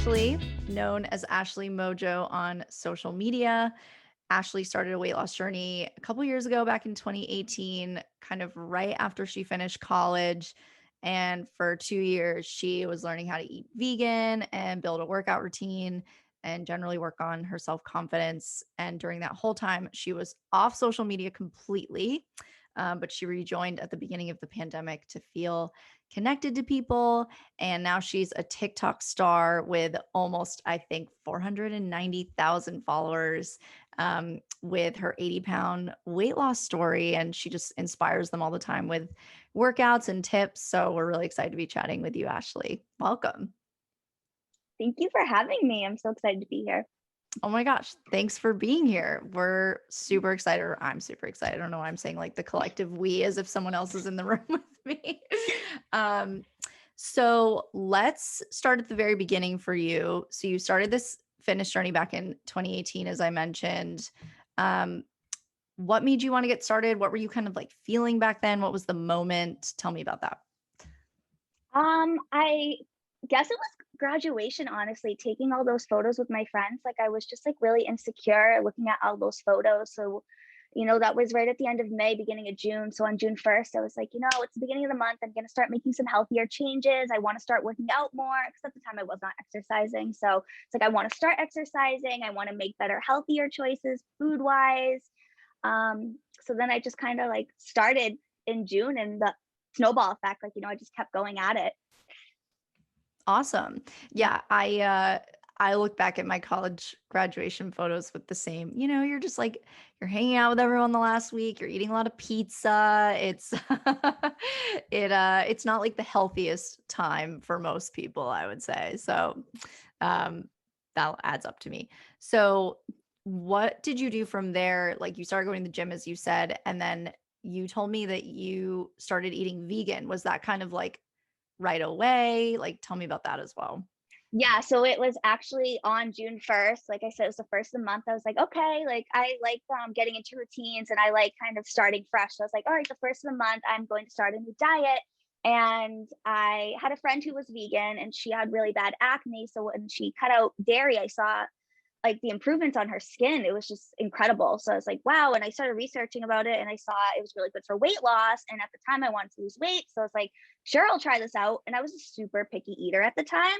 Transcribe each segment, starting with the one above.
Ashley, known as Ashley Mojo on social media. Ashley started a weight loss journey a couple years ago, back in 2018, kind of right after she finished college. And for 2 years, she was learning how to eat vegan and build a workout routine and generally work on her self confidence. And during that whole time, she was off social media completely. But she rejoined at the beginning of the pandemic to feel connected to people. And now she's a TikTok star with almost, I think, 490,000 followers, with her 80-pound weight loss story. And she just inspires them all the time with workouts and tips. So we're really excited to be chatting with you, Ashley. Welcome. Thank you for having me. I'm so excited to be here. Oh my gosh, thanks for being here. We're super excited. Or I'm super excited. I don't know why I'm saying like the collective we as if someone else is in the room with me. um, so let's start at the very beginning for you. So you started this fitness journey back in 2018, as I mentioned. Um, what made you want to get started? What were you kind of like feeling back then? What was the moment? Tell me about that. I guess it was graduation, honestly, taking all those photos with my friends. Like I was just like really insecure looking at all those photos. So, that was right at the end of May, beginning of June. So on June 1st, I was like, it's the beginning of the month. I'm going to start making some healthier changes. I want to start working out more because at the time I was not exercising. So it's like, I want to start exercising. I want to make better, healthier choices food wise. So then I just kind of like started in June and the snowball effect, like, I just kept going at it. Awesome. Yeah, I look back at my college graduation photos with the same, you're just like you're hanging out with everyone the last week, you're eating a lot of pizza. It's it's not like the healthiest time for most people, I would say. So um that adds up to me. So what did you do from there? Like you started going to the gym as you said, and then you told me that you started eating vegan. Was that kind of like right away? Like, tell me about that as well. Yeah, so it was actually on June 1st. Like I said, it was the first of the month. I was like, okay, like I like getting into routines and I like kind of starting fresh. So I was like, all right, the first of the month, I'm going to start a new diet. And I had a friend who was vegan and she had really bad acne. So when she cut out dairy, I saw like the improvements on her skin. It was just incredible. So I was like, wow. And I started researching about it and I saw it was really good for weight loss. And at the time I wanted to lose weight. So I was like, sure, I'll try this out. And I was a super picky eater at the time.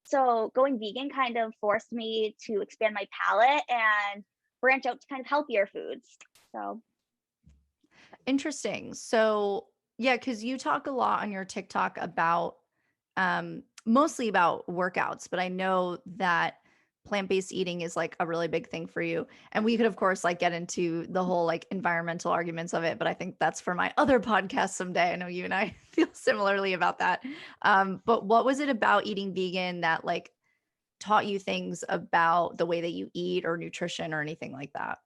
So going vegan kind of forced me to expand my palate and branch out to kind of healthier foods. So Interesting. So, yeah, because you talk a lot on your TikTok about mostly about workouts, but I know that plant-based eating is like a really big thing for you. And we could, of course, like get into the whole like environmental arguments of it, but I think that's for my other podcast someday. I know you and I feel similarly about that. But what was it about eating vegan that like taught you things about the way that you eat or nutrition or anything like that?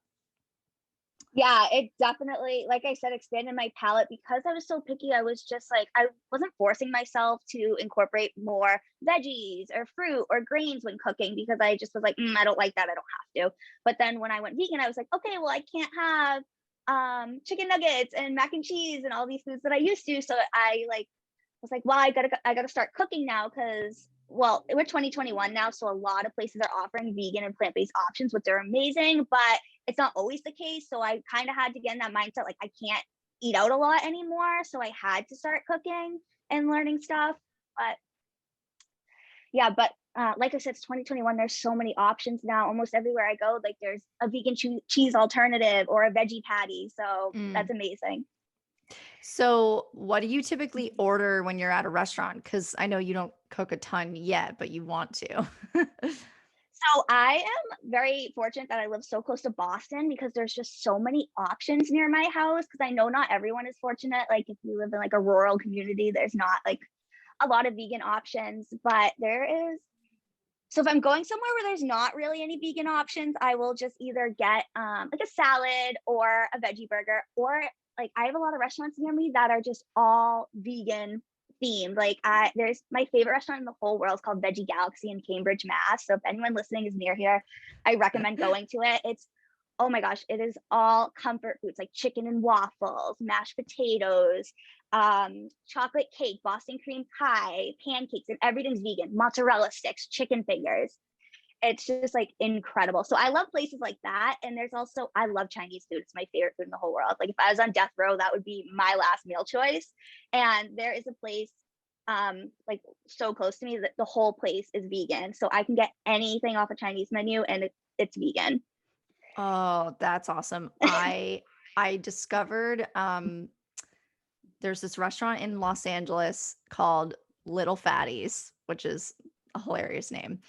yeah, it definitely, like I said, expanded my palate because I was so picky. I was just like, I wasn't forcing myself to incorporate more veggies or fruit or grains when cooking because I just was like, I don't like that. I don't have to. But then when I went vegan, I was like, okay, well, I can't have chicken nuggets and mac and cheese and all these foods that I used to. So I like was like, well, I gotta start cooking now because we're 2021 now, so a lot of places are offering vegan and plant-based options, which are amazing, but it's not always the case. So I kind of had to get in that mindset, like I can't eat out a lot anymore. So I had to start cooking and learning stuff. But yeah, but like I said, it's 2021. There's so many options now. Almost everywhere I go, like there's a vegan cheese alternative or a veggie patty. So Mm. that's amazing. So, what do you typically order when you're at a restaurant? Because I know you don't cook a ton yet, but you want to. So I am very fortunate that I live so close to Boston because there's just so many options near my house. Because I know not everyone is fortunate. Like if you live in like a rural community, there's not like a lot of vegan options, but there is. So if I'm going somewhere where there's not really any vegan options, I will just either get like a salad or a veggie burger, or like I have a lot of restaurants near me that are just all vegan themed. Like there's my favorite restaurant in the whole world is called Veggie Galaxy in Cambridge, Mass. So if anyone listening is near here, I recommend going to it. It's oh my gosh, it is all comfort foods like chicken and waffles, mashed potatoes, chocolate cake, Boston cream pie, pancakes, and everything's vegan. Mozzarella sticks, chicken fingers. It's just like incredible. So I love places like that. And there's also, I love Chinese food. It's my favorite food in the whole world. Like if I was on death row, that would be my last meal choice. And there is a place like so close to me that the whole place is vegan. So I can get anything off a Chinese menu and it's vegan. Oh, that's awesome. I discovered there's this restaurant in Los Angeles called Little Fatties, which is a hilarious name.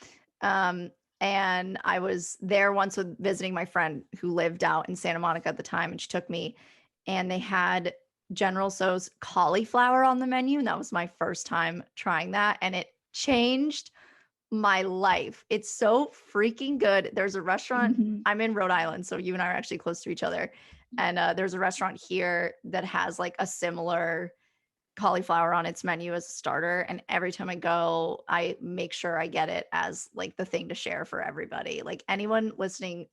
Um, and I was there once with visiting my friend who lived out in Santa Monica at the time, and she took me, and they had General Tso's cauliflower on the menu, and that was my first time trying that, and it changed my life. It's so freaking good. There's a restaurant. Mhm. I'm in Rhode Island, so you and I are actually close to each other. And there's a restaurant here that has like a similar cauliflower on its menu as a starter. And every time I go, I make sure I get it as like the thing to share for everybody. Like anyone listening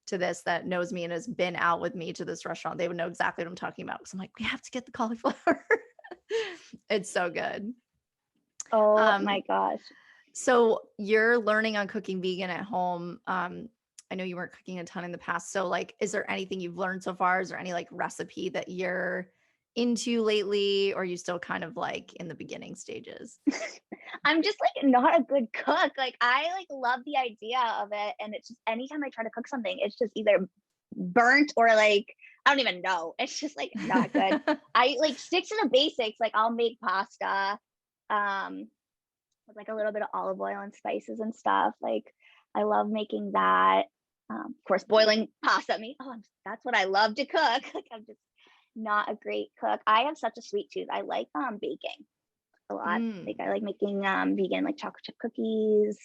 to this that knows me and has been out with me to this restaurant, they would know exactly what I'm talking about. Because I'm like, we have to get the cauliflower. It's so good. Oh Um, my gosh. so you're learning on cooking vegan at home. I know you weren't cooking a ton in the past. So like, is there anything you've learned so far? Is there any like recipe that you're into lately, or are you still kind of like in the beginning stages? I'm just like not a good cook. Like I like love the idea of it. And it's just anytime I try to cook something, it's just either burnt or like I don't even know. It's just like not good. I like stick to the basics. Like I'll make pasta um with like a little bit of olive oil and spices and stuff. Like I love making that. Of course, boiling pasta. That's what I love to cook. Like I'm just not a great cook. I have such a sweet tooth. I like baking a lot. Like Mm. I like making vegan like chocolate chip cookies.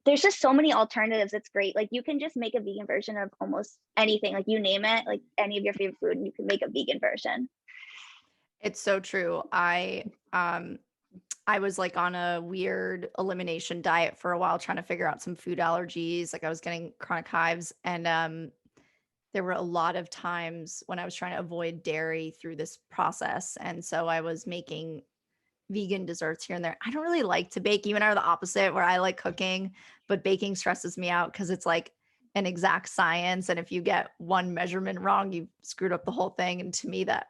There's just so many alternatives. It's great. Like you can just make a vegan version of almost anything. Like you name it, like any of your favorite food, and you can make a vegan version. It's so true. I was like on a weird elimination diet for a while trying to figure out some food allergies. Like I was getting chronic hives, and there were a lot of times when I was trying to avoid dairy through this process. And so I was making vegan desserts here and there. I don't really like to bake. You and I are the opposite, where I like cooking, but baking stresses me out because it's like an exact science. And if you get one measurement wrong, you screwed up the whole thing. And to me, that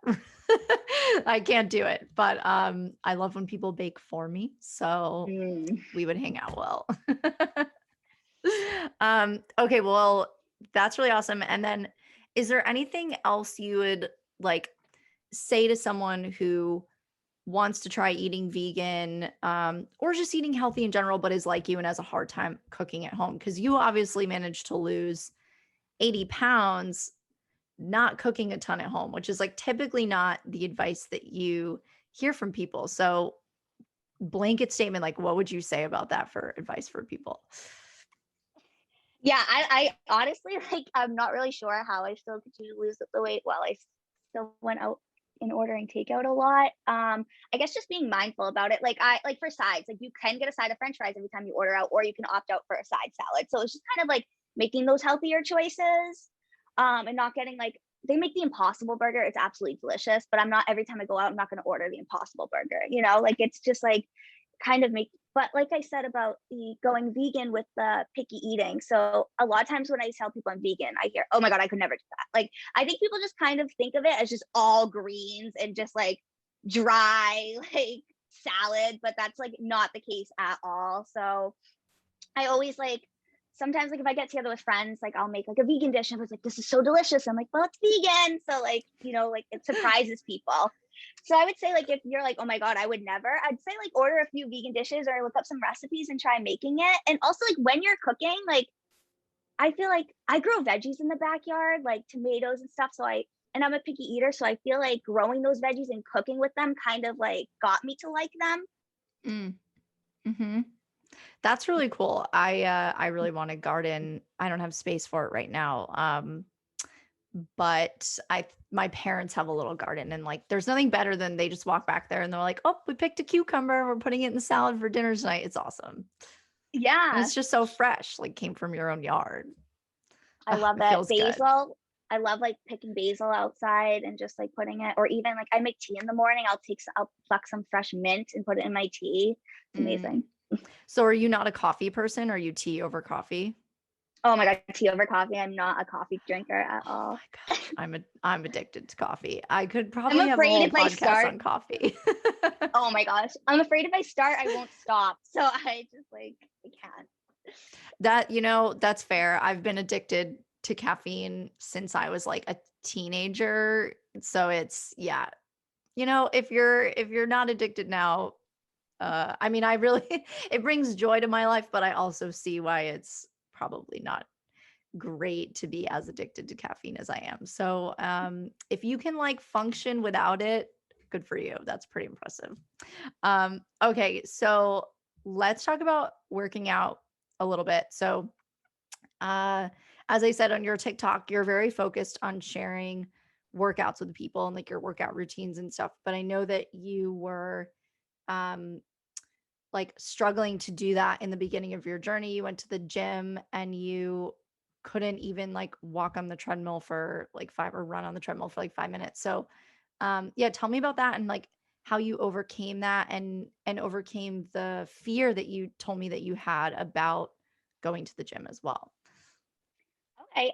I can't do it. But I love when people bake for me. So Mm. we would hang out well. Okay, well, that's really awesome. And then is there anything else you would like say to someone who wants to try eating vegan, or just eating healthy in general, but is like you and has a hard time cooking at home? Because you obviously managed to lose 80 pounds not cooking a ton at home, which is like typically not the advice that you hear from people. So, blanket statement, like, what would you say about that for advice for people? Yeah, I honestly like I'm not really sure how I still continue to lose the weight while I still went out and ordering takeout a lot. I guess just being mindful about it. Like I like for sides, like you can get a side of French fries every time you order out, or you can opt out for a side salad. So it's just kind of like making those healthier choices, and not getting like they make the Impossible Burger. It's absolutely delicious, but I'm not every time I go out, I'm not going to order the Impossible Burger. Like it's just like kind of make but like I said about the going vegan with the picky eating. So a lot of times when I tell people I'm vegan, I hear, oh my God, I could never do that. Like I think people just kind of think of it as just all greens and just like dry, like salad, but that's like not the case at all. So I always like sometimes like if I get together with friends, like I'll make like a vegan dish and I was like, this is so delicious. I'm like, well, it's vegan. So like, like it surprises people. So I would say like if you're like, oh my God, I would never, I'd say like order a few vegan dishes or look up some recipes and try making it. And also like when you're cooking, like I feel like I grow veggies in the backyard, like tomatoes and stuff. And I'm a picky eater. So I feel like growing those veggies and cooking with them kind of like got me to like them. Mm, hmm. That's really cool. I really want to garden. I don't have space for it right now. But my parents have a little garden, and like there's nothing better than they just walk back there and they're like, "Oh, we picked a cucumber. We're putting it in the salad for dinner tonight." It's awesome. And Yeah. it's just so fresh, like came from your own yard. I Ah, love it it. feels good. Basil. I love like picking basil outside and just like putting it, or even like I make tea in the morning. I'll pluck some fresh mint and put it in my tea. It's Mm. amazing. So are you not a coffee person? Are you tea over coffee? Oh my God, tea over coffee. I'm not a coffee drinker at Oh all. my gosh, I'm addicted to coffee. I could I'm probably have a afraid whole if I podcast start, on coffee. oh my gosh, I'm afraid if I start, I won't stop. So I just like, I can't. That, that's fair. I've been addicted to caffeine since I was like a teenager. So it's, yeah. If you're not addicted now, I mean, I really it brings joy to my life, but I also see why it's probably not great to be as addicted to caffeine as I am. So, if you can like function without it, good for you. That's pretty impressive. Okay, so let's talk about working out a little bit. So, uh, as I said on your TikTok, you're very focused on sharing workouts with people and like your workout routines and stuff. But I know that you were um like struggling to do that in the beginning of your journey. You went to the gym and you couldn't even like walk on the treadmill for like five or run on the treadmill for like 5 minutes. So yeah, tell me about that and like how you overcame that and overcame the fear that you told me that you had about going to the gym as well. Okay.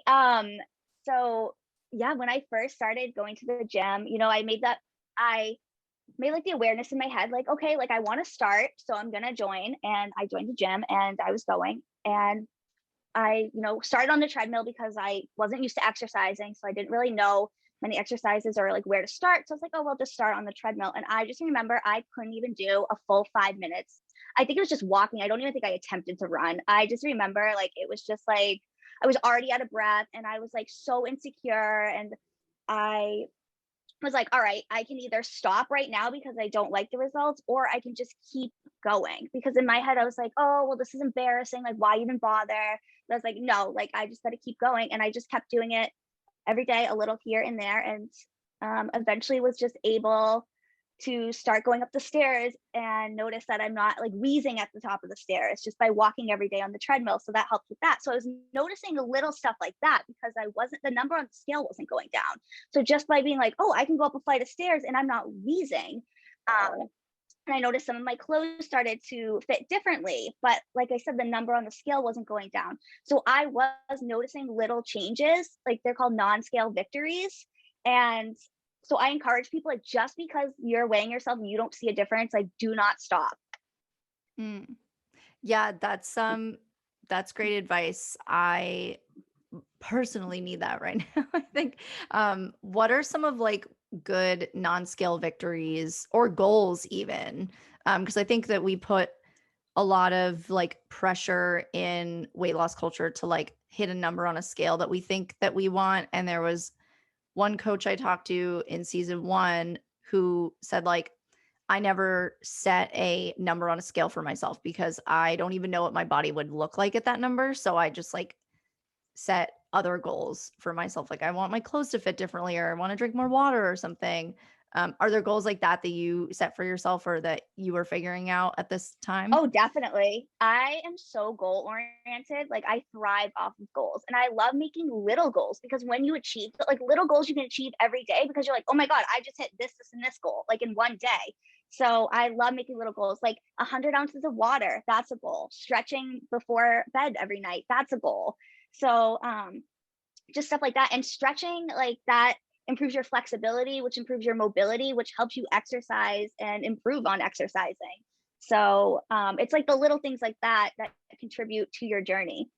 So yeah, when I first started going to the gym, I made like the awareness in my head, like, okay, like I want to start, so I'm gonna join. And I joined the gym and I was going. And I, started on the treadmill because I wasn't used to exercising. So I didn't really know many exercises or like where to start. So I was like, oh, well, just start on the treadmill. And I just remember I couldn't even do a full 5 minutes. I think it was just walking. I don't even think I attempted to run. I just remember like it was just like I was already out of breath and I was like so insecure. And I was like, all right, I can either stop right now because I don't like the results, or I can just keep going. Because in my head, I was like, oh, well, this is embarrassing. Like, why even bother? But I was like, no, like, I just got to keep going. And I just kept doing it every day, a little here and there. And eventually was just able to start going up the stairs and notice that I'm not like wheezing at the top of the stairs just by walking every day on the treadmill. So that helped with that. So I was noticing a little stuff like that because the number on the scale wasn't going down. So just by being like, oh, I can go up a flight of stairs and I'm not wheezing. And I noticed some of my clothes started to fit differently. But like I said, the number on the scale wasn't going down. So I was noticing little changes, like they're called non-scale victories. And so I encourage people, like, just because you're weighing yourself and you don't see a difference, like, do not stop. Mm. Yeah, that's great advice. I personally need that right now. I think what are some of like good non-scale victories or goals even? Because I think that we put a lot of like pressure in weight loss culture to like hit a number on a scale that we think that we want. And there was one coach I talked to in season 1 who said like I never set a number on a scale for myself because I don't even know what my body would look like at that number. So I just like set other goals for myself. Like I want my clothes to fit differently, or I want to drink more water or something. Are there goals like that that you set for yourself or that you were figuring out at this time? Oh, definitely. I am so goal oriented. Like, I thrive off of goals. And I love making little goals because when you achieve like little goals, you can achieve every day because you're like, oh my God, I just hit this, this, and this goal like in one day. So I love making little goals, like 100 ounces of water. That's a goal. Stretching before bed every night. That's a goal. So just stuff like that. And stretching like that improves your flexibility, which improves your mobility, which helps you exercise and improve on exercising. So it's like the little things like that that contribute to your journey.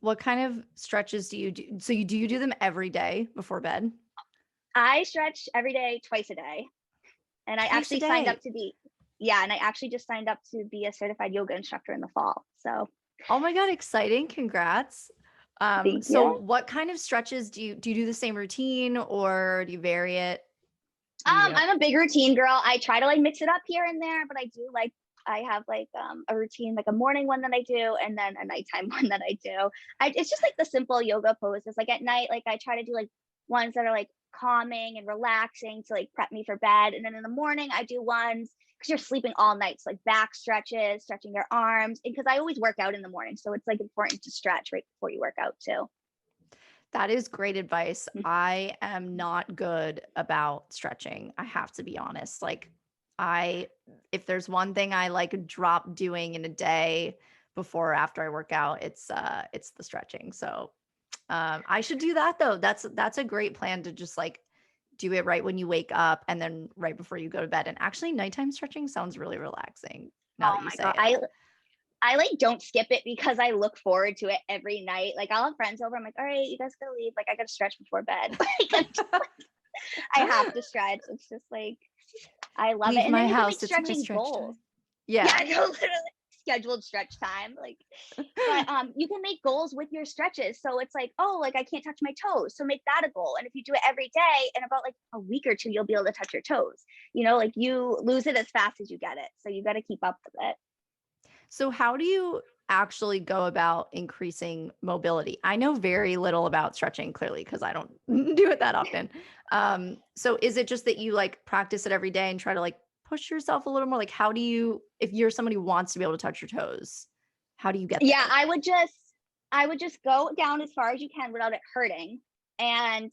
What kind of stretches do you do? So you do them every day before bed? I stretch every day, twice a day. And I Twice a actually signed up day. to be, yeah, and I actually just signed up to be a certified yoga instructor in the fall. So Oh my God, exciting. Congrats. thank So you. what kind of stretches do the same routine or do you vary it? Do you I'm a big routine girl. I try to like mix it up here and there, but I have like a routine, like a morning one that I do, and then a nighttime one that I do. It's just like the simple yoga poses. Like at night, like I try to do like ones that are like calming and relaxing to like prep me for bed, and then in the morning I do ones because you're sleeping all night, so like back stretches, stretching your arms, and because I always work out in the morning, so it's like important to stretch right before you work out too. That is great advice. I am not good about stretching. I have to be honest. Like I if there's one thing I like drop doing in a day before or after I work out, it's the stretching. So I should do that though. That's a great plan to just like do it right when you wake up and then right before you go to bed. And actually nighttime stretching sounds really relaxing now Oh that you my say God. it. I like don't skip it because I look forward to it every night. Like I'll have friends over. I'm like, all right, you guys gotta leave. Like I gotta stretch before bed. Like I have to stretch. It's just like I love it. Leave And then my you can make house. It's my stretching stretch goals. time. Yeah, Yeah. no, literally scheduled stretch time. Like, but you can make goals with your stretches. So it's like, oh, like I can't touch my toes. So make that a goal. And if you do it every day, in about like a week or two, you'll be able to touch your toes. Like you lose it as fast as you get it. So you got to keep up with it. So how do you actually go about increasing mobility? I know very little about stretching clearly because I don't do it that often. So is it just that you like practice it every day and try to like push yourself a little more? Like how do you, if you're somebody who wants to be able to touch your toes, how do you get Yeah, there? I would just go down as far as you can without it hurting. And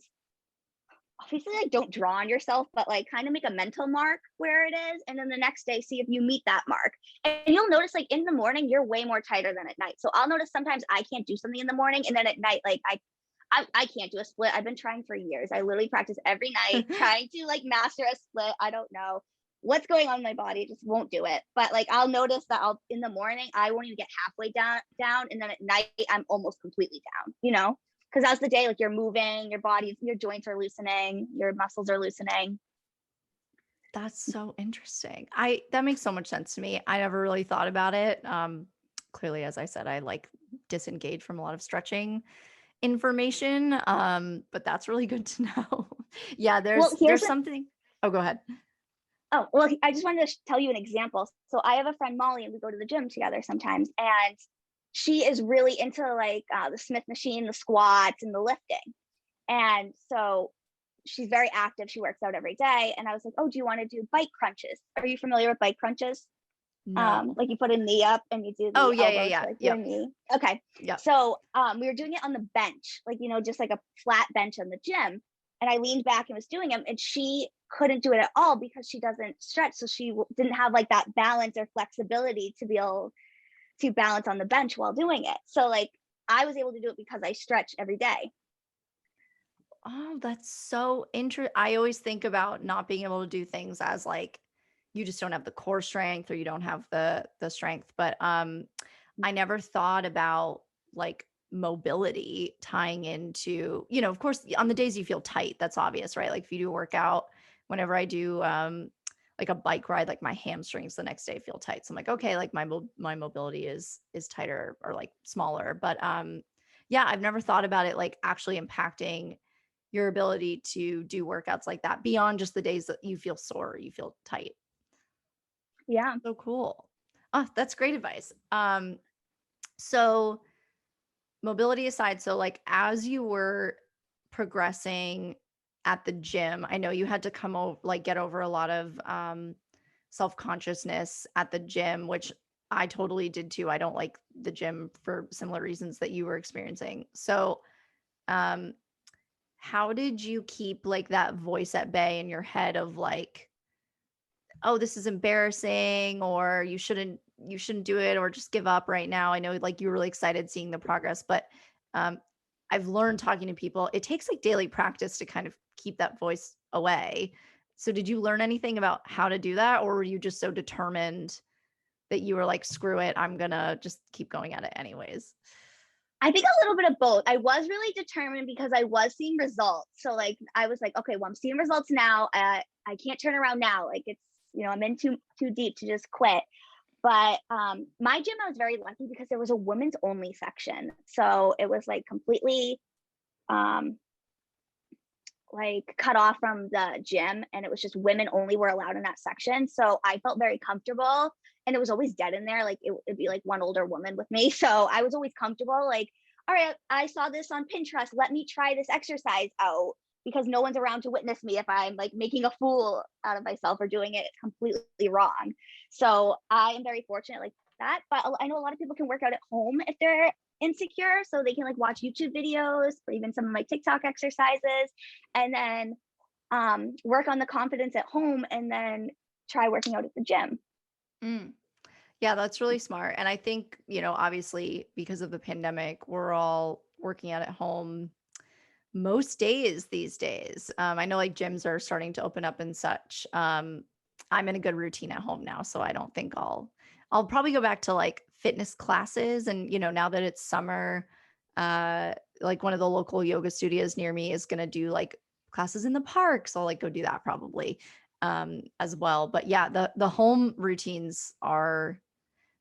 obviously like don't draw on yourself, but like kind of make a mental mark where it is. And then the next day, see if you meet that mark. And you'll notice like in the morning, you're way more tighter than at night. So I'll notice sometimes I can't do something in the morning. And then at night, like I can't do a split. I've been trying for years. I literally practice every night trying to like master a split. I don't know what's going on in my body. It just won't do it. But like I'll notice that I'll in the morning, I won't even get halfway down. And then at night, I'm almost completely down. Because as the day, like you're moving, your body, your joints are loosening, your muscles are loosening. That's so interesting. That makes so much sense to me. I never really thought about it. Clearly, as I said, I like disengage from a lot of stretching information. But that's really good to know. Yeah, Well, there's something. Oh, go ahead. I just wanted to tell you an example. So I have a friend, Molly, and we go to the gym together sometimes. And she is really into like the Smith machine, the squats, and the lifting. And so she's very active. She works out every day. And I was like, oh, do you want to do bike crunches? Are you familiar with bike crunches? No. Like you put a knee up and you do Oh, the yeah, yeah, elbows yeah. to like your Yep. knee. Okay. Yep. So we were doing it on the bench, like, just like a flat bench on the gym. And I leaned back and was doing them, and she couldn't do it at all because she doesn't stretch. So she didn't have like that balance or flexibility to be able to balance on the bench while doing it. So like I was able to do it because I stretch every day. Oh, that's so interesting. I always think about not being able to do things as like you just don't have the core strength or you don't have the strength. But I never thought about like mobility tying into, of course, on the days you feel tight, that's obvious, right? Like if you do a workout, whenever I do like a bike ride, like my hamstrings the next day feel tight. So I'm like, okay, like my mobility is tighter or like smaller. But yeah, I've never thought about it like actually impacting your ability to do workouts like that beyond just the days that you feel sore, you feel tight. Yeah. So cool. Oh, that's great advice. So mobility aside, so like as you were progressing at the gym, I know you had to come over, like get over a lot of self-consciousness at the gym, which I totally did too. I don't like the gym for similar reasons that you were experiencing. So, um, how did you keep like that voice at bay in your head of like, oh, this is embarrassing, or you shouldn't do it, or just give up right now? I know like you're really excited seeing the progress, but um I've learned talking to people, it takes like daily practice to kind of keep that voice away. So did you learn anything about how to do that, or were you just so determined that you were like, screw it, I'm gonna just keep going at it anyways? I think a little bit of both. I was really determined because I was seeing results. So like I was like, okay, well, I'm seeing results now. I can't turn around now. Like it's, I'm in too deep to just quit. But my gym, I was very lucky because there was a women's only section. So it was like completely um, like cut off from the gym, and it was just women only were allowed in that section. So I felt very comfortable, and it was always dead in there. Like it'd be like one older woman with me. So I was always comfortable. Like, all right, I saw this on Pinterest. Let me try this exercise out, because no one's around to witness me if I'm like making a fool out of myself or doing it completely wrong. So I am very fortunate like that. But I know a lot of people can work out at home if they're insecure, so they can like watch YouTube videos or even some of my TikTok exercises, and then work on the confidence at home, and then try working out at the gym. Mm. Yeah, that's really smart. And I think, obviously because of the pandemic, we're all working out at home most days these days. I know like gyms are starting to open up and such. I'm in a good routine at home now, so I don't think I'll probably go back to like fitness classes. And now that it's summer, like one of the local yoga studios near me is gonna do like classes in the park. So I'll like go do that probably as well. But yeah, the home routines are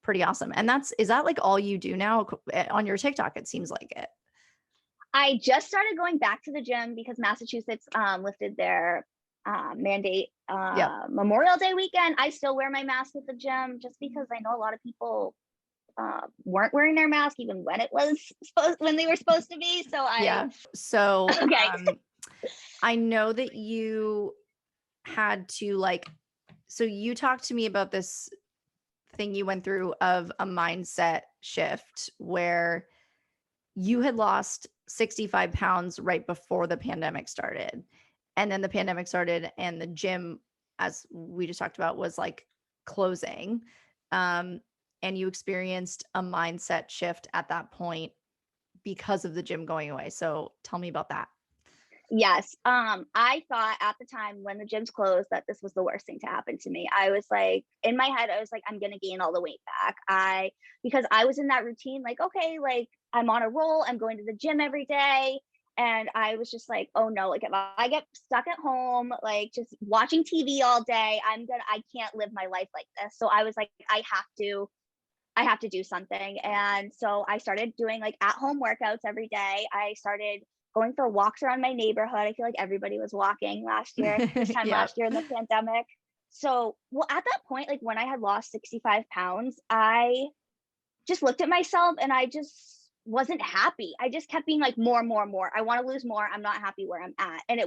pretty awesome. And is that like all you do now on your TikTok? It seems like it. I just started going back to the gym because Massachusetts lifted their mandate Yep. Memorial Day weekend. I still wear my mask at the gym just because I know a lot of people weren't wearing their mask even when it was when they were supposed to be. So I Yeah. So, okay. I know that you had to so you talked to me about this thing you went through of a mindset shift where you had lost 65 pounds right before the pandemic started. And then the pandemic started and the gym, as we just talked about, was like closing. Um, and you experienced a mindset shift at that point because of the gym going away. So tell me about that. Yes. I thought at the time when the gyms closed that this was the worst thing to happen to me. I was like, in my head, I was like, I'm gonna gain all the weight back. Because I was in that routine, like, okay, like I'm on a roll, I'm going to the gym every day. And I was just like, oh no, like if I get stuck at home, like just watching TV all day, I can't live my life like this. So I was like, I have to do something. And so I started doing like at home workouts every day. I started going for walks around my neighborhood. I feel like everybody was walking this time Yep. last year in the pandemic. So, well, at that point, like when I had lost 65 pounds, I just looked at myself and I just wasn't happy. I just kept being like, more, more, more. I want to lose more. I'm not happy where I'm at. And I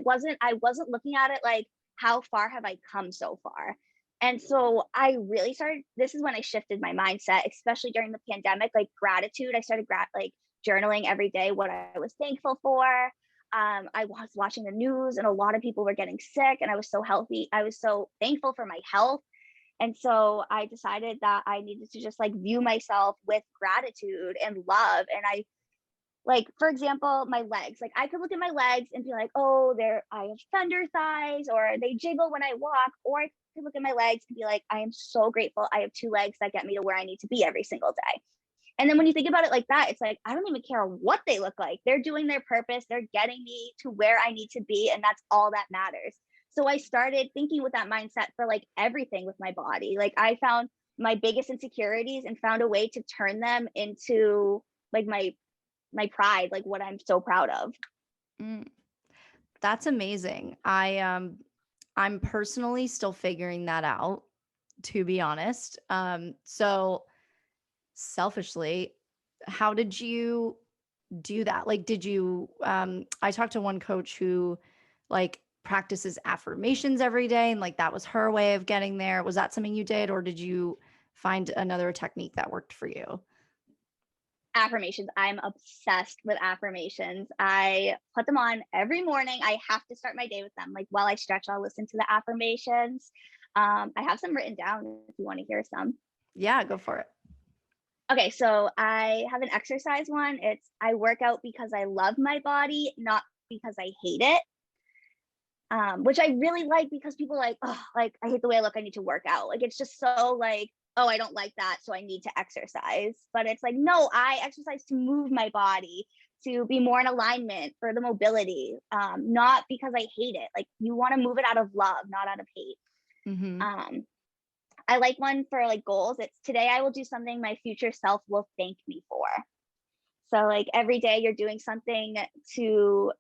wasn't looking at it like, how far have I come so far? And so I really started, this is when I shifted my mindset, especially during the pandemic, like gratitude. I started like journaling every day what I was thankful for. I was watching the news and a lot of people were getting sick and I was so healthy. I was so thankful for my health. And so I decided that I needed to just like view myself with gratitude and love. And I like, for example, my legs, like I could look at my legs and be like, oh, I have thunder thighs or they jiggle when I walk. Or I could look at my legs and be like, I am so grateful. I have two legs that get me to where I need to be every single day. And then when you think about it like that, it's like, I don't even care what they look like. They're doing their purpose. They're getting me to where I need to be. And that's all that matters. So I started thinking with that mindset for like everything with my body. Like I found my biggest insecurities and found a way to turn them into like my pride, like what I'm so proud of. Mm, that's amazing. I'm personally still figuring that out, to be honest. So selfishly, how did you do that? Like, did you I talked to one coach who like practices affirmations every day and like that was her way of getting there. Was that something you did or did you find another technique that worked for you? Affirmations. I'm obsessed with affirmations. I put them on every morning. I have to start my day with them. Like while I stretch, I'll listen to the affirmations. I have some written down if you want to hear some. Yeah, go for it. Okay, so I have an exercise one. It's I work out because I love my body, not because I hate it. Which I really like because people are like, oh, like I hate the way I look. I need to work out. Like it's just so like, oh, I don't like that, so I need to exercise. But it's like, no, I exercise to move my body, to be more in alignment for the mobility, not because I hate it. Like you want to move it out of love, not out of hate. Mhm. Um, I like one for like goals. It's today I will do something my future self will thank me for. So like every day you're doing something to,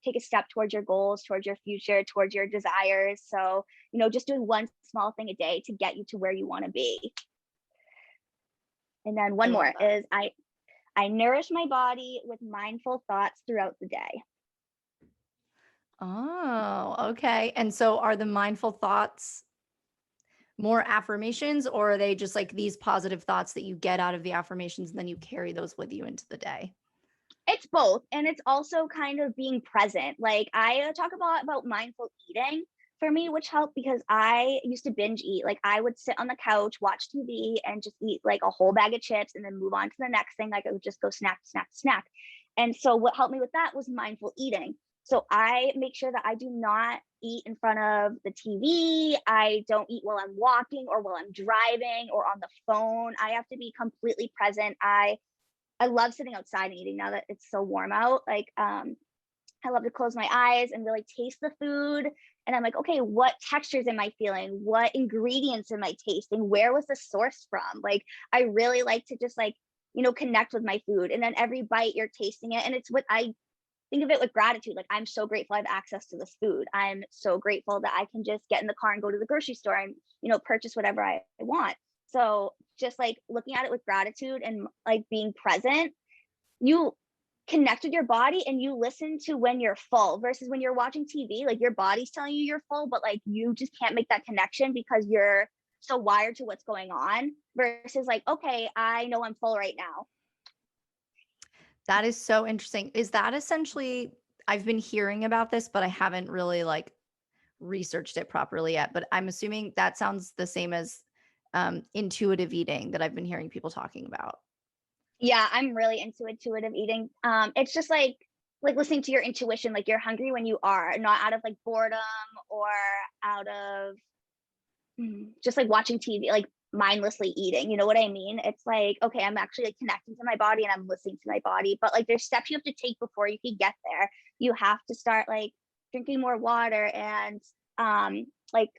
take a step towards your goals, towards your future, towards your desires. So, just doing one small thing a day to get you to where you want to be. And then I one love more that. is I nourish my body with mindful thoughts throughout the day. Oh, okay. And so are the mindful thoughts more affirmations, or are they just like these positive thoughts that you get out of the affirmations and then you carry those with you into the day? It's both, and it's also kind of being present. Like, I talk about mindful eating for me, which helped because I used to binge eat. Like, I would sit on the couch, watch TV, and just eat like a whole bag of chips and then move on to the next thing. Like, I would just go snack, snack, snack. And so what helped me with that was mindful eating. So I make sure that I do not eat in front of the TV. I don't eat while I'm walking or while I'm driving or on the phone. I have to be completely present. I love sitting outside and eating now that it's so warm out. Like, I love to close my eyes and really taste the food. And I'm like, okay, what textures am I feeling? What ingredients am I tasting? Where was the source from? Like, I really like to just like, connect with my food. And then every bite you're tasting it. And it's what I think of it with gratitude. Like, I'm so grateful I have access to this food. I'm so grateful that I can just get in the car and go to the grocery store and, purchase whatever I want. So just like looking at it with gratitude and like being present, you connect with your body and you listen to when you're full versus when you're watching TV, like your body's telling you you're full, but like you just can't make that connection because you're so wired to what's going on versus like, okay, I know I'm full right now. That is so interesting. Is that essentially, I've been hearing about this, but I haven't really like researched it properly yet, but I'm assuming that sounds the same as intuitive eating that I've been hearing people talking about. Yeah, I'm really into intuitive eating. It's just like listening to your intuition, like you're hungry when you are, not out of like boredom or out of just like watching TV, like mindlessly eating. You know what I mean? It's like, okay, I'm actually like connecting to my body and I'm listening to my body. But like there's steps you have to take before you can get there. You have to start like drinking more water and like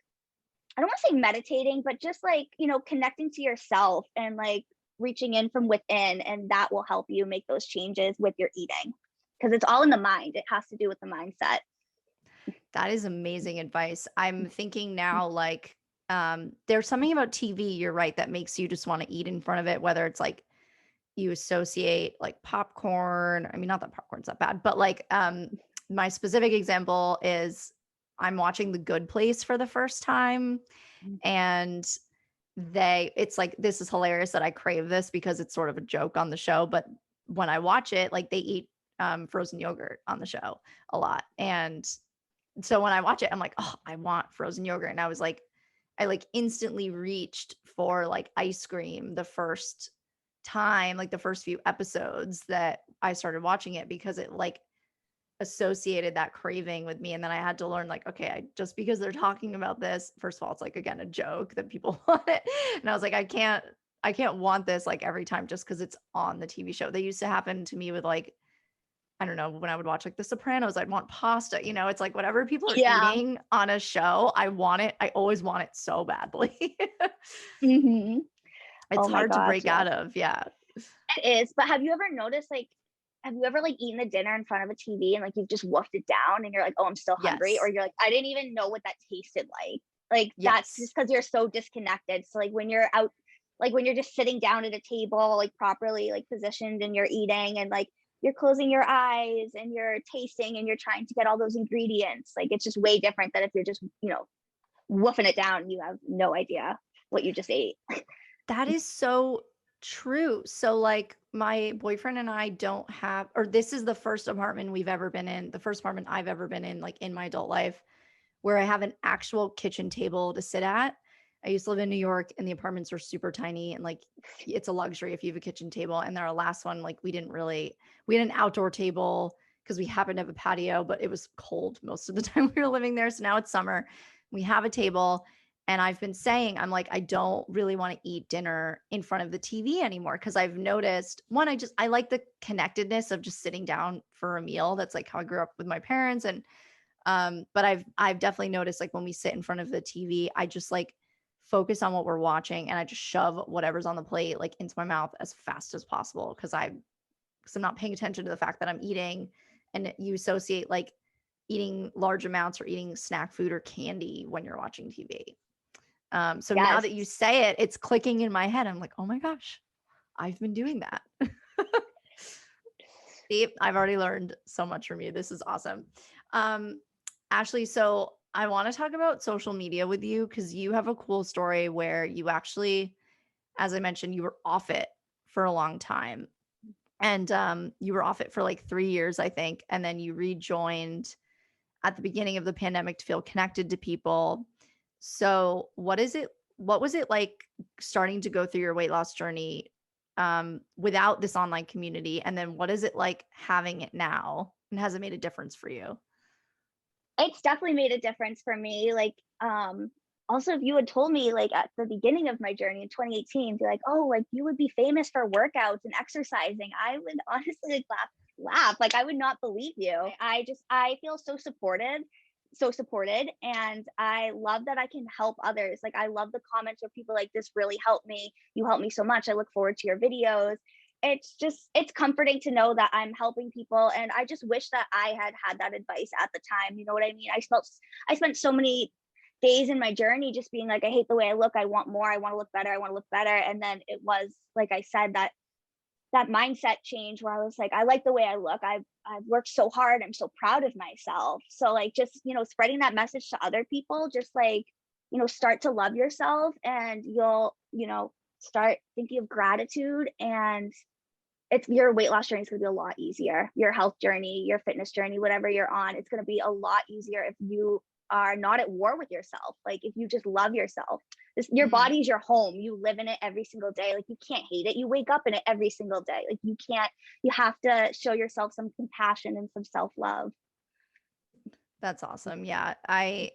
I don't want to say meditating, but just like, connecting to yourself and like reaching in from within. And that will help you make those changes with your eating because it's all in the mind. It has to do with the mindset. That is amazing advice. I'm thinking now, like, there's something about TV, you're right, that makes you just want to eat in front of it, whether it's like you associate like popcorn. I mean, not that popcorn's that bad, but like my specific example is I'm watching The Good Place for the first time, and it's like, this is hilarious that I crave this because it's sort of a joke on the show, but when I watch it, like they eat frozen yogurt on the show a lot. And so when I watch it, I'm like, oh, I want frozen yogurt. And I like instantly reached for like ice cream the first time, like the first few episodes that I started watching it, because it like associated that craving with me. And then I had to learn, like, okay, just because they're talking about this, first of all, it's like, again, a joke that people want it. And I was like, I can't want this like every time just because it's on the TV show. They used to happen to me with like, I don't know, when I would watch like The Sopranos, I'd want pasta. It's like whatever people are Yeah. eating on a show, I want it. I always want it so badly. Hmm. It's Oh my hard to gosh. break Yes, out of. Yeah. it is. But have you ever noticed, like, have you ever like eaten a dinner in front of a TV and like you've just wolfed it down and you're like, oh, I'm still hungry? Or Yes. you're like, I didn't even know what that tasted like. Like, that's Yes. just because you're so disconnected. So, like, when you're out, like, when you're just sitting down at a table, like, properly, like, positioned and you're eating and like you're closing your eyes and you're tasting and you're trying to get all those ingredients, like, it's just way different than if you're just, woofing it down and you have no idea what you just ate. That is so true. So, like, my boyfriend and I don't have, or this is the first apartment we've ever been in, the first apartment I've ever been in, like in my adult life, where I have an actual kitchen table to sit at. I used to live in New York and the apartments are super tiny, and like it's a luxury if you have a kitchen table. And our last one, like we had an outdoor table because we happened to have a patio, but it was cold most of the time we were living there. So now it's summer. We have a table. And I've been saying, I'm like, I don't really want to eat dinner in front of the TV anymore because I've noticed, one, I like the connectedness of just sitting down for a meal. That's like how I grew up with my parents. And but I've definitely noticed, like when we sit in front of the TV, I just like focus on what we're watching and I just shove whatever's on the plate like into my mouth as fast as possible because I'm not paying attention to the fact that I'm eating. And you associate like eating large amounts or eating snack food or candy when you're watching TV. So now Yes. that you say it, it's clicking in my head. I'm like, oh my gosh, I've been doing that. See, I've already learned so much from you. This is awesome. Um, Ashley, so I want to talk about social media with you because you have a cool story where you actually, as I mentioned, you were off it for a long time. And you were off it for like 3 years, I think. And then you rejoined at the beginning of the pandemic to feel connected to people. So, what was it like starting to go through your weight loss journey without this online community? And then what is it like having it now? And has it made a difference for you? It's definitely made a difference for me. Like, also, if you had told me like at the beginning of my journey in 2018, be like, oh, like you would be famous for workouts and exercising, I would honestly like laugh. Like I would not believe you. I feel so supported, and I love that I can help others. Like I love the comments where people like, this really helped me. You helped me so much. I look forward to your videos. It's comforting to know that I'm helping people, and I just wish that I had had that advice at the time. You know what I mean? I spent so many days in my journey just being like, I hate the way I look. I want more. I want to look better. I want to look better. And then it was like I said, that mindset change where I was like, I like the way I look. I've worked so hard. I'm so proud of myself. So like just, spreading that message to other people, just like, start to love yourself, and you'll, start thinking of gratitude, and it's your weight loss journey is going to be a lot easier. Your health journey, your fitness journey, whatever you're on, it's going to be a lot easier if you are not at war with yourself. Like if you just love yourself, your Mhm. body's your home. You live in it every single day. Like you can't hate it. You wake up in it every single day. Like you can't, you have to show yourself some compassion and some self-love. That's awesome. Yeah. I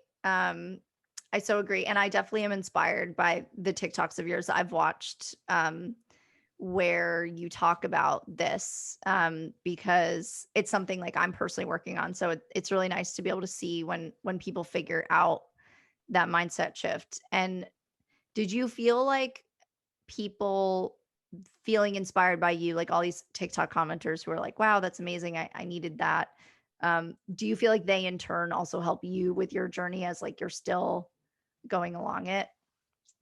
so agree. And I definitely am inspired by the TikToks of yours I've watched where you talk about this because it's something like I'm personally working on. So it's really nice to be able to see when people figure out that mindset shift. And did you feel like people feeling inspired by you, like all these TikTok commenters who are like, wow, that's amazing. I needed that. Do you feel like they in turn also help you with your journey as like you're still going along it?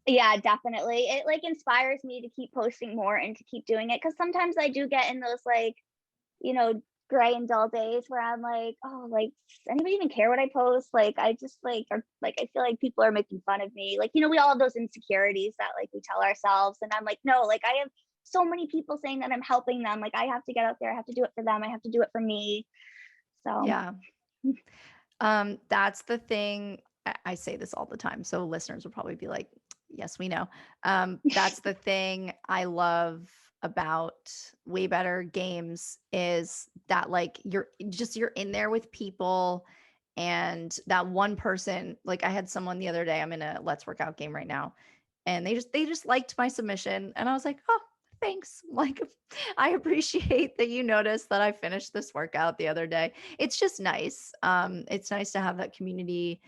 Yeah, definitely. It like inspires me to keep posting more and to keep doing it. Cause sometimes I do get in those like, you know, gray and dull days where I'm like, oh, like, does anybody even care what I post? Like, I just like, are like, I feel like people are making fun of me. Like, we all have those insecurities that like we tell ourselves. And I'm like, no, like, I have so many people saying that I'm helping them. Like, I have to get out there. I have to do it for them. I have to do it for me. So, Yeah. That's the thing. I say this all the time, so listeners will probably be like, "Yes, we know." That's the thing I love about Way Better Games is that like you're in there with people and that one person, like I had someone the other day, I'm in a Let's Workout game right now, and they just liked my submission and I was like, "Oh, thanks." Like I appreciate that you noticed that I finished this workout the other day. It's just nice. It's nice to have that community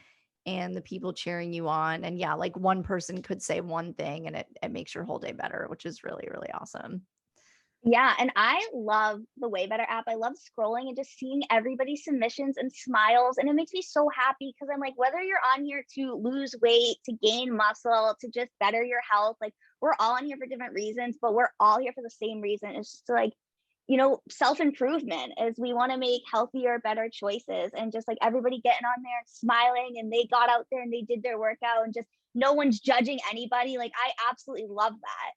and the people cheering you on. And yeah, like one person could say one thing and it makes your whole day better, which is really, really awesome. yeah, and I love the WayBetter app. I love scrolling and just seeing everybody's submissions and smiles, and it makes me so happy because I'm like, whether you're on here to lose weight, to gain muscle, to just better your health, like we're all on here for different reasons, but we're all here for the same reason. It's just to, like, self-improvement is we want to make healthier, better choices, and just like everybody getting on there and smiling, and they got out there and they did their workout, and just no one's judging anybody. Like I absolutely love that.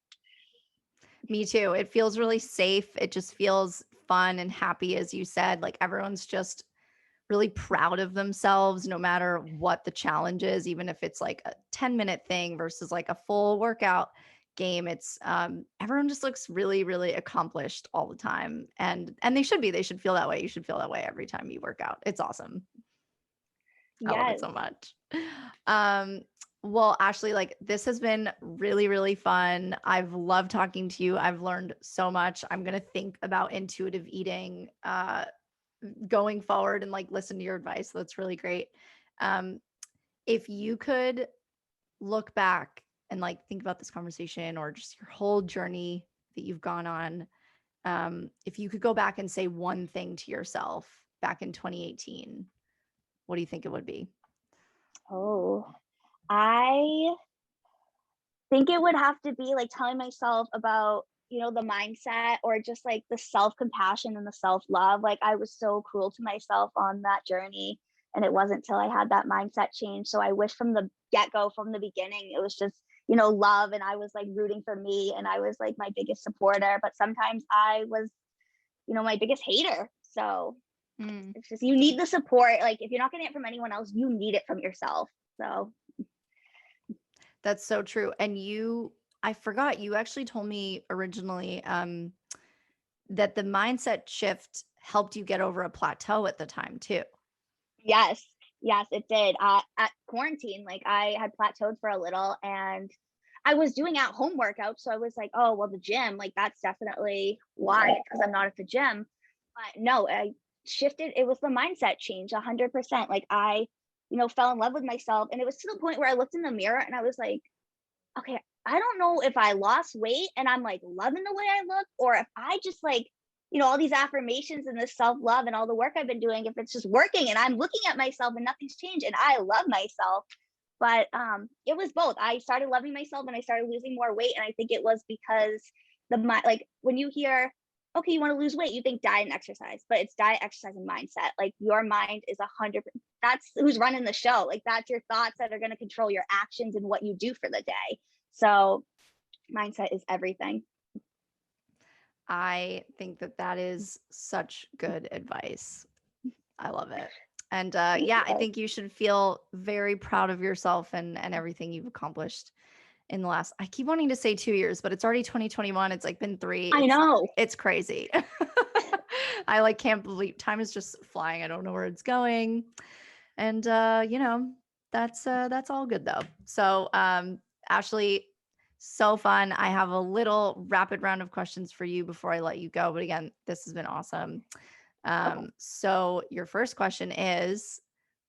Me too. It feels really safe. It just feels fun and happy, as you said. Like everyone's just really proud of themselves no matter what the challenge is, even if it's like a 10-minute thing versus like a full workout game. It's everyone just looks really, really accomplished all the time. And they should feel that way. You should feel that way every time you work out. It's awesome. I love it Yes. so much. Um, well, Ashley, like this has been really, really fun. I've loved talking to you. I've learned so much. I'm gonna think about intuitive eating going forward and like listen to your advice. That's really great. Um, if you could look back and like think about this conversation or just your whole journey that you've gone on, if you could go back and say one thing to yourself back in 2018, what do you think it would be? Oh, I think it would have to be like telling myself about, the mindset, or just like the self compassion and the self love. Like I was so cruel to myself on that journey. And it wasn't till I had that mindset change. So I wish from the get-go, from the beginning, it was just, love, and I was like rooting for me, and I was like my biggest supporter. But sometimes I was, my biggest hater. So Mm, it's just, you need the support. Like, if you're not getting it from anyone else, you need it from yourself. So that's so true. And I forgot, you actually told me originally that the mindset shift helped you get over a plateau at the time too. yes, yes, it did. At quarantine, like, I had plateaued for a little, and I was doing at home workouts. So I was like, oh, well, the gym, like, that's definitely why, because I'm not at the gym. But no, I shifted. It was the mindset change 100%. Like, I, fell in love with myself. And it was to the point where I looked in the mirror and I was like, okay, I don't know if I lost weight and I'm like loving the way I look, or if I just like, all these affirmations and this self love and all the work I've been doing, if it's just working and I'm looking at myself and nothing's changed and I love myself. But it was both. I started loving myself and I started losing more weight. And I think it was because like, when you hear, okay, you want to lose weight, you think diet and exercise, but it's diet, exercise, and mindset. Like, your mind is 100%. That's who's running the show. Like, that's your thoughts that are going to control your actions and what you do for the day. So mindset is everything. I think that is such good advice. I love it. And Thank yeah, I you. think you should feel very proud of yourself and everything you've accomplished in the last, I keep wanting to say 2 years, but it's already 2021. It's like been three. I It's know. it's crazy. I like can't believe time is just flying. I don't know where it's going. And that's all good though. So Ashley, so fun. I have a little rapid round of questions for you before I let you go. But again, this has been awesome. Okay. So your first question is,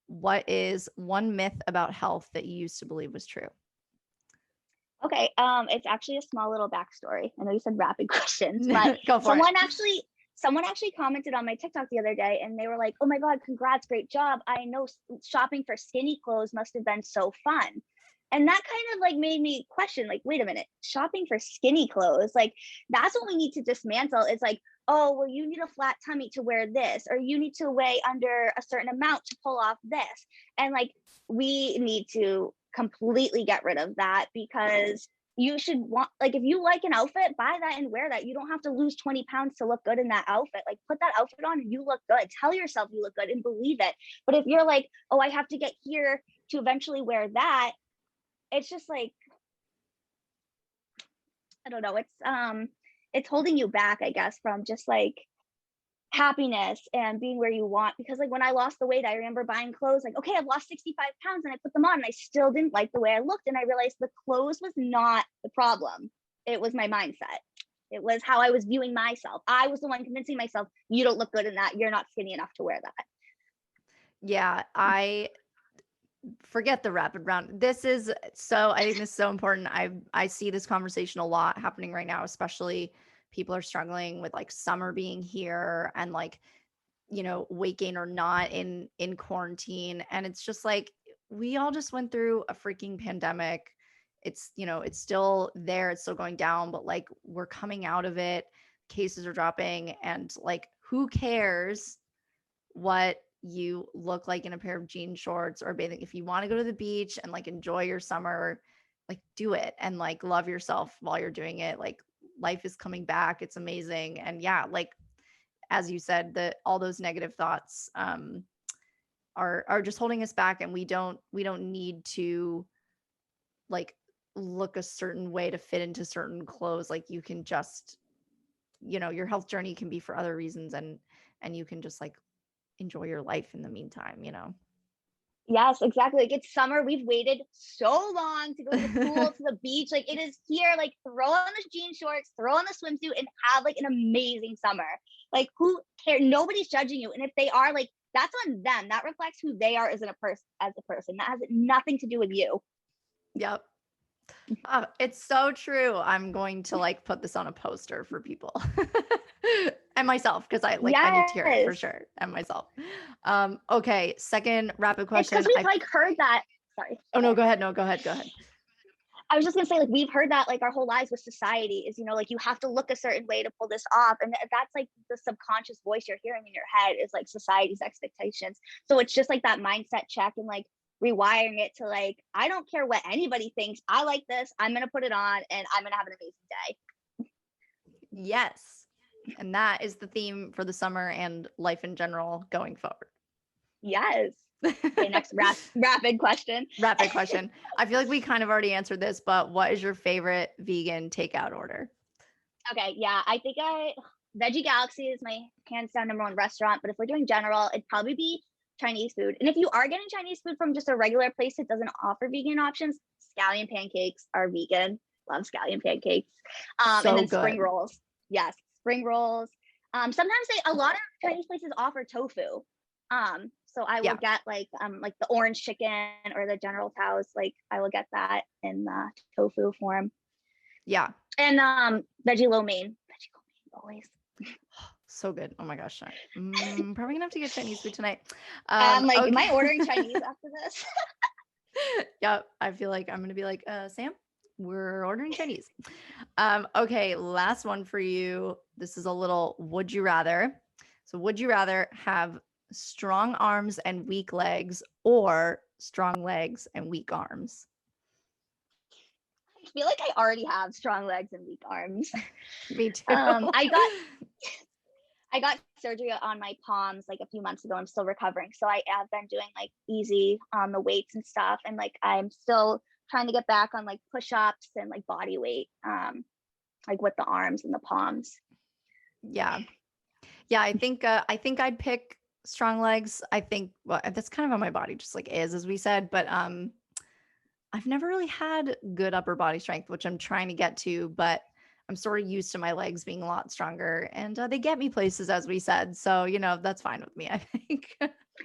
what is one myth about health that you used to believe was true? Okay. It's actually a small little backstory. I know you said rapid questions, but Go for it. someone actually commented on my TikTok the other day, and they were like, "Oh my God, congrats, great job. I know shopping for skinny clothes must have been so fun." And that kind of like made me question, like, wait a minute, shopping for skinny clothes, like, that's what we need to dismantle. It's like, oh, well, you need a flat tummy to wear this, or you need to weigh under a certain amount to pull off this. And like, we need to completely get rid of that, because you should want, like, if you like an outfit, buy that and wear that. You don't have to lose 20 pounds to look good in that outfit. Like, put that outfit on and you look good. Tell yourself you look good and believe it. But if you're like, oh, I have to get here to eventually wear that, it's just like, I don't know, it's holding you back, I guess, from just like happiness and being where you want. Because like, when I lost the weight, I remember buying clothes like, okay, I've lost 65 pounds, and I put them on and I still didn't like the way I looked. And I realized the clothes was not the problem. It was my mindset. It was how I was viewing myself. I was the one convincing myself, you don't look good in that. You're not skinny enough to wear that. Yeah, I forget the rapid round. I think this is so important. I see this conversation a lot happening right now, especially people are struggling with like summer being here and like, weight gain or not in quarantine. And it's just like we all just went through a freaking pandemic. It's still there, it's still going down, but like we're coming out of it. Cases are dropping, and like who cares what you look like in a pair of jean shorts or bathing? If you want to go to the beach and like enjoy your summer, like do it and like love yourself while you're doing it. Like life is coming back. It's amazing. And yeah, like as you said, that all those negative thoughts are just holding us back, and we don't need to like look a certain way to fit into certain clothes. Like you can just, your health journey can be for other reasons, and you can just like enjoy your life in the meantime. Yes, exactly. Like, it's summer. We've waited so long to go to the pool, to the beach. Like, it is here. Like, throw on the jean shorts, throw on the swimsuit, and have like an amazing summer. Like, who cares? Nobody's judging you. And if they are, like, that's on them. That reflects who they are as a person. That has nothing to do with you. Yep. It's so true. I'm going to like put this on a poster for people and myself, because I need to hear it for Yes. sure, and myself. Okay, second rapid It's question. because we've like heard that. Sorry. Oh no, go ahead. No, go ahead. Go ahead. I was just gonna say, like, we've heard that like our whole lives with society is, like, you have to look a certain way to pull this off. And that's like the subconscious voice you're hearing in your head is like society's expectations. So it's just like that mindset check and like rewiring it to like, I don't care what anybody thinks. I like this. I'm gonna put it on and I'm gonna have an amazing day. Yes. And that is the theme for the summer and life in general going forward. Yes. Okay, next rapid question. Rapid question. I feel like we kind of already answered this, but what is your favorite vegan takeout order? Okay, yeah, I think Veggie Galaxy is my hands down number one restaurant. But if we're doing general, it'd probably be Chinese food. And if you are getting Chinese food from just a regular place that doesn't offer vegan options, scallion pancakes are vegan. Love scallion pancakes. And So then spring good. rolls. Yes, spring rolls. Sometimes a lot of Chinese places offer tofu. So I will get like the orange chicken or the General Tso's. Like I will get that in the tofu form. Yeah. And veggie lo mein. Veggie lo mein always. So good. Oh my gosh. Probably gonna have to get Chinese food tonight. Am Okay. I ordering Chinese after this? Yep. I feel like I'm gonna be like, Sam, we're ordering Chinese. Okay, last one for you. This is a little would you rather. So would you rather have strong arms and weak legs or strong legs and weak arms? I feel like I already have strong legs and weak arms. Me too. I got surgery on my palms like a few months ago. I'm still recovering. So I have been doing like easy on the weights and stuff. And like I'm still trying to get back on like push-ups and like body weight, like with the arms and the palms. Yeah. Yeah, I think I'd pick strong legs. I think that's kind of how my body just like is, as we said, but I've never really had good upper body strength, which I'm trying to get to, but I'm sort of used to my legs being a lot stronger and they get me places, as we said. So, that's fine with me, I think.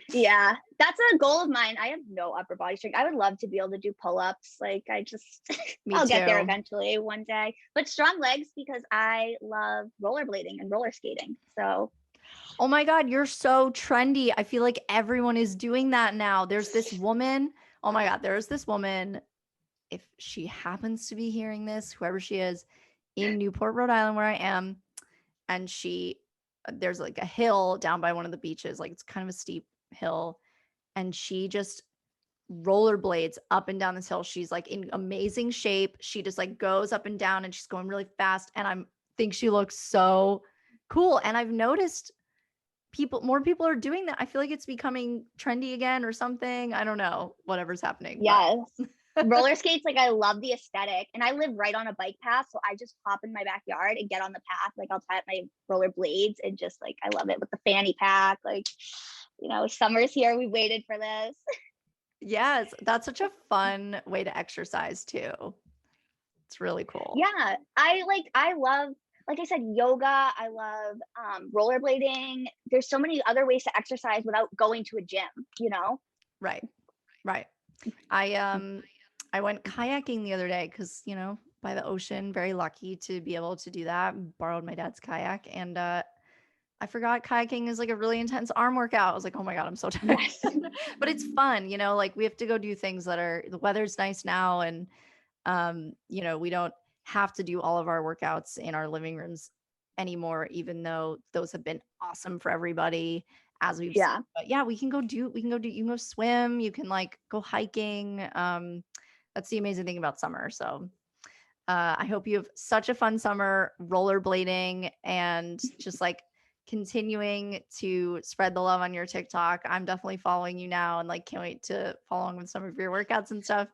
Yeah, that's a goal of mine. I have no upper body strength. I would love to be able to do pull-ups. Like I'll get there eventually one day. But strong legs because I love rollerblading and roller skating. So Oh my God, you're so trendy. I feel like everyone is doing that now. There's this woman. Oh my God, there's this woman. If she happens to be hearing this, whoever she is, in Newport, Rhode Island, where I am, and there's like a hill down by one of the beaches, like it's kind of a steep hill, and she just rollerblades up and down this hill. She's like in amazing shape. She just like goes up and down and she's going really fast. And think she looks so cool. And I've noticed more people are doing that. I feel like it's becoming trendy again or something. I don't know, whatever's happening. Yes. Roller skates, like I love the aesthetic, and I live right on a bike path, so I just hop in my backyard and get on the path. Like I'll tie up my roller blades and just like I love it with the fanny pack. Like, summer's here. We waited for this. Yes, that's such a fun way to exercise too. It's really cool. Yeah, I love, like I said, yoga. I love rollerblading. There's so many other ways to exercise without going to a gym. Right. I went kayaking the other day because, by the ocean, very lucky to be able to do that. Borrowed my dad's kayak and I forgot kayaking is like a really intense arm workout. I was like, oh my God, I'm so tired. Yes. But it's fun, like we have to go do things the weather's nice now. And, we don't have to do all of our workouts in our living rooms anymore, even though those have been awesome for everybody as we've seen. But yeah, you can go swim, you can like go hiking. That's the amazing thing about summer. So I hope you have such a fun summer rollerblading and just like continuing to spread the love on your TikTok. I'm definitely following you now and like can't wait to follow along with some of your workouts and stuff.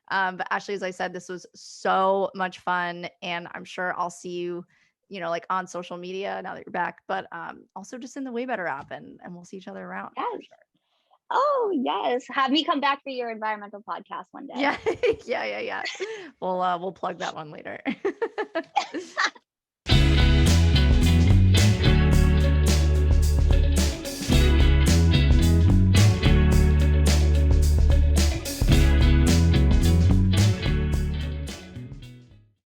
But Ashley, as I said, this was so much fun and I'm sure I'll see you, like on social media now that you're back, but also just in the WayBetter app and we'll see each other around. Yes. Sure. Oh yes. Have me come back for your environmental podcast one day. Yeah. Yeah. We'll plug that one later.